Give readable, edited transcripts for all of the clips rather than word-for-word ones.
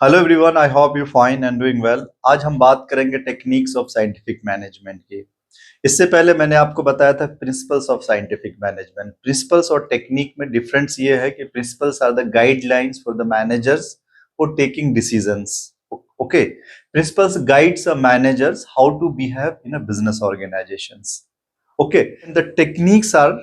Hello everyone, I hope you fine and doing well. आज हम बात करेंगे टेक्निक्स ऑफ साइंटिफिक मैनेजमेंट की। इससे पहले मैंने आपको बताया था principles of scientific management. Principles और टेक्निक में डिफरेंस ये है कि principles are the guidelines for the managers for taking decisions. Okay, principles guides a managers how to behave in a business organisations. Okay, the techniques are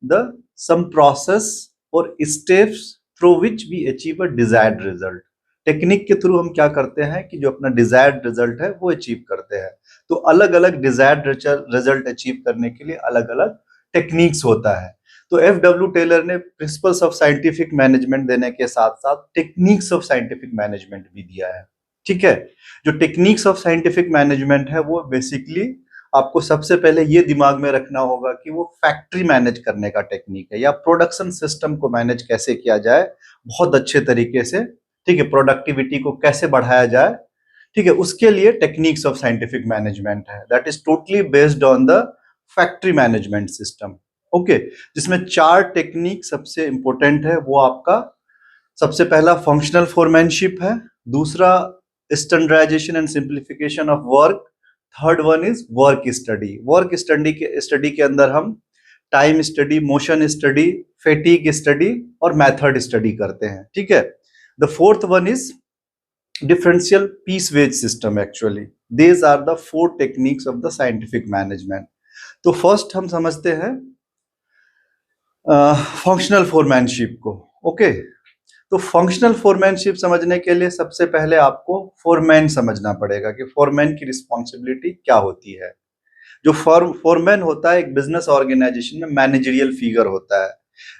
the some process or steps through which we achieve a desired result. Technique के through हम क्या करते हैं कि जो अपना desired result है वो अचीव करते हैं। तो अलग अलग डिजायर्ड रिजल्ट अचीव करने के लिए अलग अलग टेक्निक्स होता है। तो एफ डब्ल्यू टेलर ने प्रिंसिपल्स ऑफ साइंटिफिक मैनेजमेंट देने के साथ साथ टेक्निक्स ऑफ साइंटिफिक मैनेजमेंट भी दिया है। ठीक है, जो टेक्निक्स ऑफ साइंटिफिक मैनेजमेंट है वो बेसिकली आपको सबसे पहले ये दिमाग में रखना होगा कि वो फैक्ट्री मैनेज करने का टेक्निक है या प्रोडक्शन सिस्टम को मैनेज कैसे किया जाए बहुत अच्छे तरीके से। ठीक है, प्रोडक्टिविटी को कैसे बढ़ाया जाए। ठीक है, उसके लिए टेक्निक्स ऑफ साइंटिफिक मैनेजमेंट है that is totally based on the factory management system. Okay, जिसमें 4 टेक्निक सबसे इंपॉर्टेंट है। वो आपका सबसे पहला फंक्शनल फोरमैनशिप है, दूसरा standardization and simplification of work, third one is work study. Work study के अंदर हम time study, motion study, fatigue study और मेथड स्टडी करते हैं। ठीक है, the fourth one is differential piece wage system. Actually these are the 4 techniques of the scientific management. तो first हम समझते हैं फंक्शनल फोरमैनशिप को। ओके, तो फंक्शनल फोरमैनशिप समझने के लिए सबसे पहले आपको फोरमैन समझना पड़ेगा कि फोरमैन की रिस्पॉन्सिबिलिटी क्या होती है। जो फोरमैन होता है एक बिजनेस ऑर्गेनाइजेशन में मैनेजरियल फिगर होता है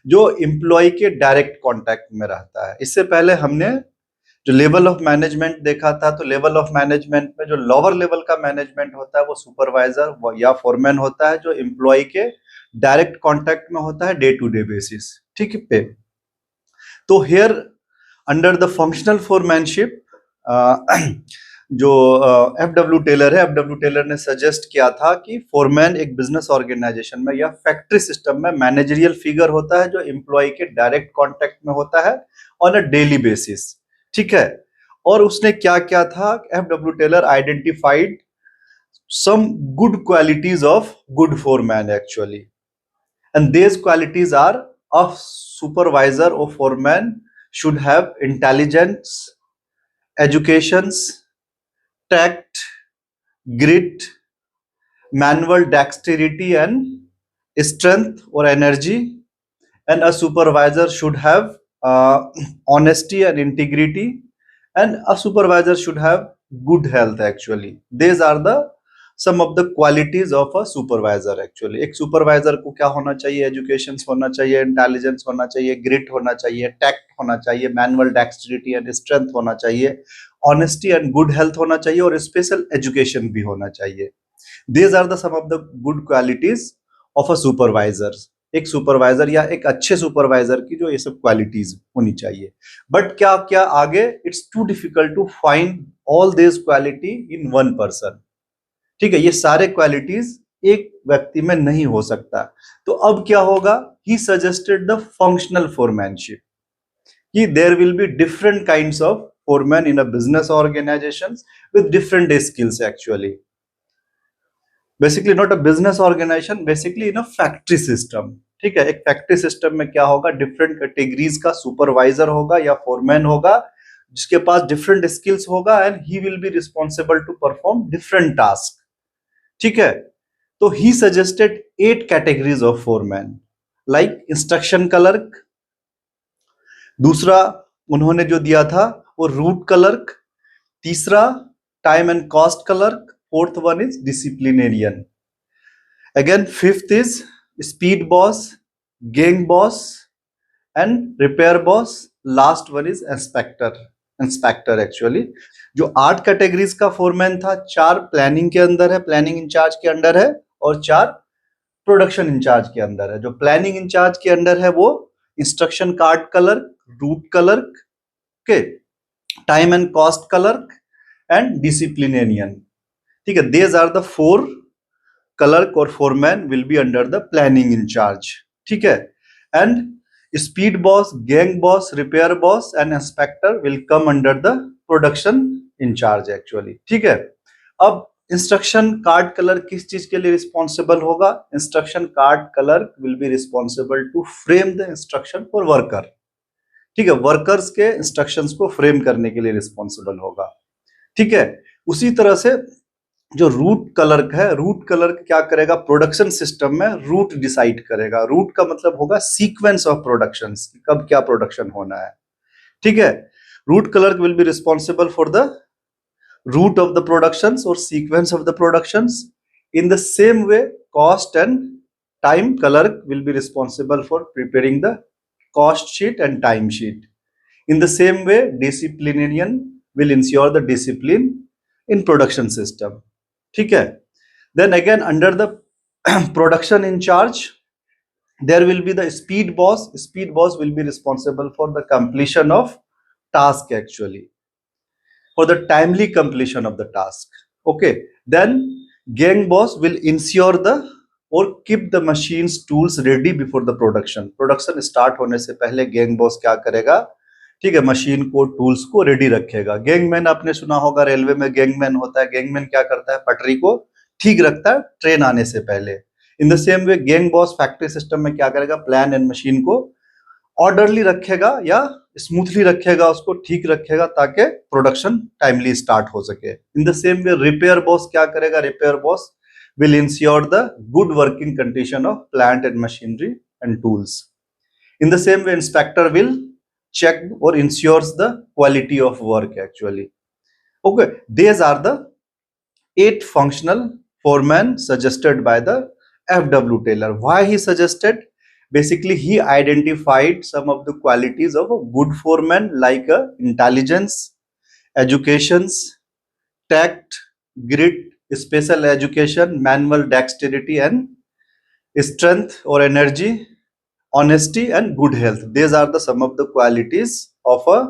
जो एम्प्लॉय के डायरेक्ट कांटेक्ट में रहता है। इससे पहले हमने जो लेवल ऑफ मैनेजमेंट देखा था, तो लेवल ऑफ मैनेजमेंट में जो लोअर लेवल का मैनेजमेंट होता है वो सुपरवाइजर या फोरमैन होता है जो एम्प्लॉय के डायरेक्ट कांटेक्ट में होता है डे टू डे बेसिस। ठीक है, तो here under the functional foremanship जो एफ डब्ल्यू टेलर है, एफ डब्ल्यू टेलर ने सजेस्ट किया था कि फोरमैन एक बिजनेस ऑर्गेनाइजेशन में या फैक्ट्री सिस्टम में मैनेजरियल फिगर होता है जो एम्प्लॉय के डायरेक्ट कांटेक्ट में होता है ऑन अ डेली बेसिस। ठीक है, और उसने क्या क्या था, F W Taylor identified some good qualities of good foreman actually, and these qualities are of supervisor or foreman should have intelligence, educations, tact, grit, manual dexterity and strength or energy, and a supervisor should have honesty and integrity, and a supervisor should have good health. Actually these are the some of the qualities of a supervisor. Actually एक supervisor को क्या होना चाहिए, education होना चाहिए, intelligence होना चाहिए, grit होना चाहिए, टैक्ट होना चाहिए, मैनुअल डेक्सटेरिटी एंड स्ट्रेंथ होना चाहिए, ऑनेस्टी एंड गुड हेल्थ होना चाहिए और स्पेशल एजुकेशन भी होना चाहिए। These are the some of the good qualities of a supervisor. एक सुपरवाइजर या एक अच्छे सुपरवाइजर की जो ये सब क्वालिटीज होनी चाहिए। बट क्या क्या आगे it's too difficult to find all this quality in one person. ठीक है, ये सारे क्वालिटीज एक व्यक्ति में नहीं हो सकता। तो अब क्या होगा, he suggested the functional foremanship कि there will be different kinds of foreman in a business organisations with different skills. Actually basically not a business organisation, basically in a factory system. ठीक है, एक फैक्ट्री सिस्टम में क्या होगा, different categories का supervisor होगा या फोरमैन होगा जिसके पास डिफरेंट स्किल्स होगा and he will be responsible to perform different task. ठीक है, तो he suggested 8 categories of foreman like instruction clerk, दूसरा उन्होंने जो दिया था वो रूट क्लर्क, तीसरा time and cost clerk, fourth one is disciplinarian, again fifth is speed boss, gang boss and repair boss, last one is inspector. Actually जो 8 categories का foreman था, 4 प्लानिंग के अंदर है, प्लानिंग इंचार्ज के अंडर है, और 4 प्रोडक्शन इंचार्ज के अंदर है। जो प्लानिंग इंचार्ज के अंडर है वो instruction card clerk, route clerk, के time and cost clerk and disciplinarian. ठीक है, देज आर द 4 क्लर्क और foreman will be under the planning incharge. ठीक है, and speed boss, gang boss, repair boss and inspector will come under the production in charge actually. ठीक है, अब instruction card colour किस चीज के लिए रिस्पॉन्सिबल होगा? Instruction card clerk will be responsible to frame the instruction for worker. ठीक है, वर्कर्स के इंस्ट्रक्शंस को फ्रेम करने के लिए रिस्पॉन्सिबल होगा। ठीक है, उसी तरह से जो रूट क्लर्क है, रूट क्लर्क क्या करेगा? प्रोडक्शन सिस्टम में रूट डिसाइड करेगा। रूट का मतलब होगा सीक्वेंस ऑफ प्रोडक्शंस, कब क्या प्रोडक्शन होना है। ठीक है, root clerk will be responsible for the route of the productions or sequence of the productions. In the same way, cost and time clerk will be responsible for preparing the cost sheet and time sheet. In the same way, disciplinarian will ensure the discipline in production system. ठीक है, then again under the production in charge, there will be the speed boss. Speed boss will be responsible for the completion of task actually, for the timely completion of the task. Okay, then gang boss will ensure the or keep the machines tools ready before the production start होने से पहले gang boss क्या करेगा? ठीक है, machine को tools को ready रखेगा। गैंगमैन आपने सुना होगा, रेलवे में गैंगमैन होता है। गैंगमैन क्या करता है? पटरी को ठीक रखता है ट्रेन आने से पहले। In the same way gang boss factory system में क्या करेगा? प्लान एंड मशीन को ऑर्डरली रखेगा या स्मूथली रखेगा, उसको ठीक रखेगा ताकि प्रोडक्शन टाइमली स्टार्ट हो सके। In the same way repair boss क्या करेगा? Repair boss will ensure the good working condition of plant and machinery and tools. In the same way inspector will check or ensures the quality of work actually. Okay, these are the 8 functional foremen suggested by the F.W. Taylor. Why he suggested? Basically, he identified some of the qualities of a good foreman like intelligence, educations, tact, grit, special education, manual dexterity and strength or energy, honesty and good health. These are the some of the qualities of a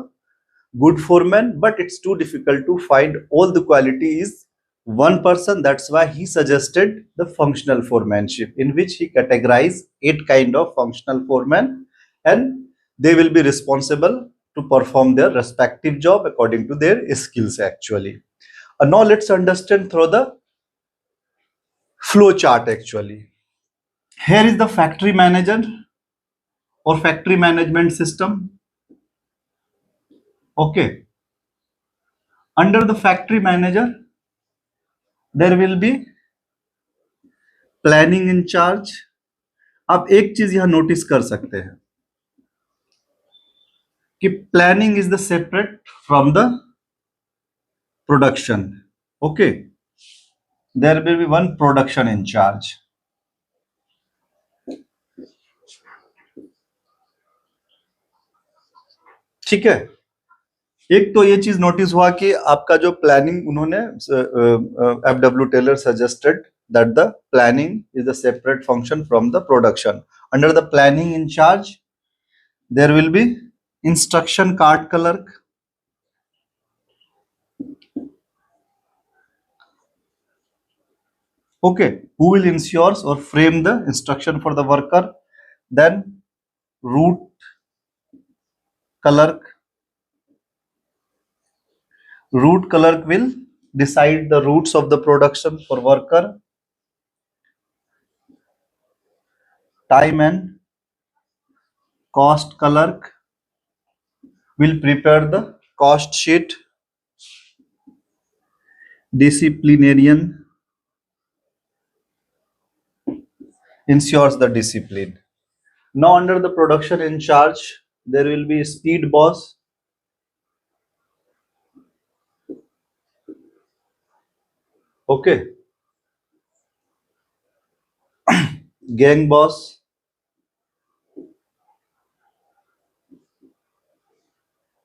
good foreman, but it's too difficult to find all the qualities one person. That's why he suggested the functional foremanship, in which he categorized 8 kind of functional foremen, and they will be responsible to perform their respective job according to their skills actually. Now let's understand through the flow chart actually. Here is the factory manager or factory management system. Okay, under the factory manager there will be planning in charge. आप एक चीज यहां notice कर सकते हैं कि planning is the separate from the production. Okay, there will be one production in charge. ठीक है, एक तो ये चीज नोटिस हुआ कि आपका जो प्लानिंग उन्होंने F W. Taylor suggested that the planning is the separate function from the production. Under the planning in charge there will be instruction card clerk. Okay, who will ensures or frame the instruction for the worker. Then route clerk. Route clerk will decide the routes of the production for worker. Time and cost clerk will prepare the cost sheet. Disciplinarian ensures the discipline. Now under the production in charge there will be speed boss. Okay, gang boss,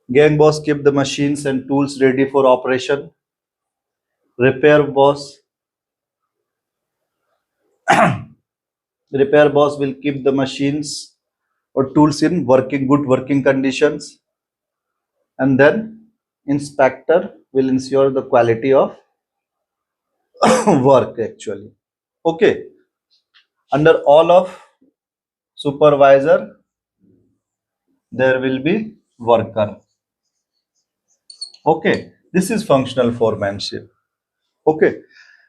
gang boss keep the machines and tools ready for operation. Repair boss, repair boss will keep the machines or tools in good working conditions. And then inspector will ensure the quality of work actually. Okay, under all of supervisor there will be worker. Okay, this is functional foremanship. Okay,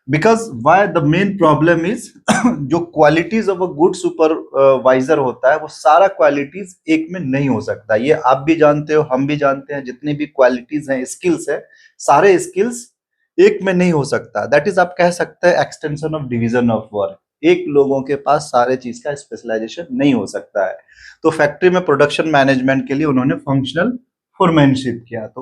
because why the main problem is जो qualities of a good supervisor होता है वो सारा qualities एक में नहीं हो सकता। ये आप भी जानते हो, हम भी जानते हैं, जितनी भी क्वालिटीज हैं, स्किल्स है, सारे स्किल्स एक में नहीं हो सकता। दैट इज आप कह सकते हैं extension of division of work. एक लोगों के पास सारे चीज का स्पेशलाइजेशन नहीं हो सकता है। तो फैक्ट्री में प्रोडक्शन मैनेजमेंट के लिए उन्होंने फंक्शनल फोरमैनशिप किया। तो